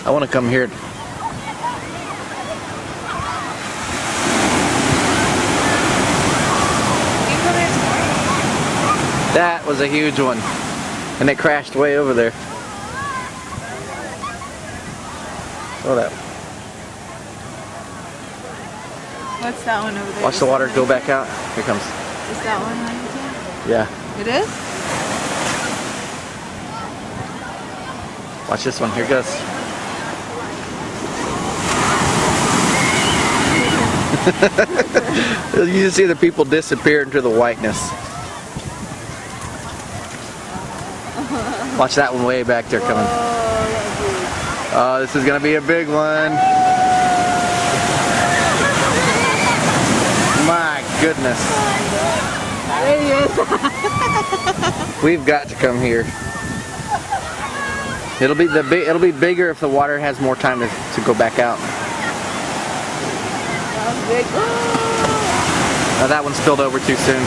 I want to come here. That was a huge one. And it crashed way over there. Oh, that. What's that one over there? Watch the water go back out. Here comes. Is that one right here? Yeah. It is? Watch this one. Here it goes. You just see the people disappear into the whiteness. Watch that one way back there coming. Oh, this is gonna be a big one. My goodness. We've got to come here. It'll be bigger if the water has more time to go back out. Now that one spilled over too soon.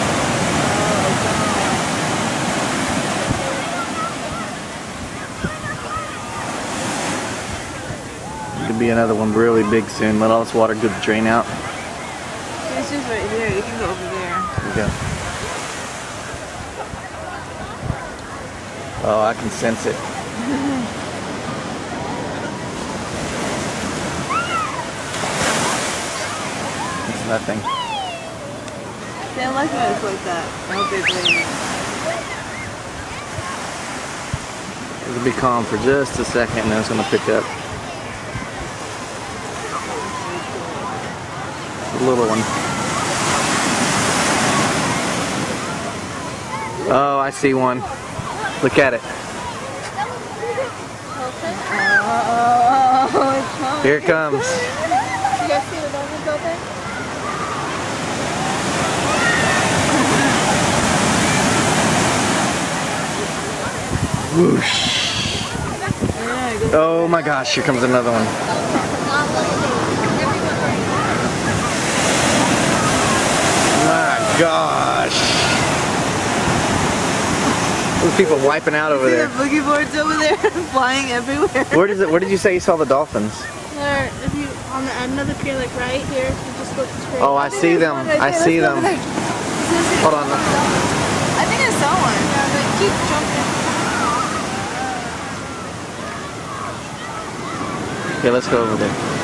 Could be another one really big soon. Let all this water go drain out. It's just right there. You can go over there. There you go. Oh, I can sense it. It's nothing. See, I like when it's like that. No big wave. It'll be calm for just a second and then it's going to pick up. A little one. Oh, I see one. Look at it. Oh, Here it comes. You guys see the dolphins out there? Whoosh. Oh my gosh, here comes another one. My gosh. Those people wiping out over there. The boogie boards over there flying everywhere. Where did you say you saw the dolphins? There, if you on the another pier, like right here, you just go straight. Oh, I see them. I see them. Hold on. I think I saw one. Yeah, they keep jumping. Okay, let's go over there.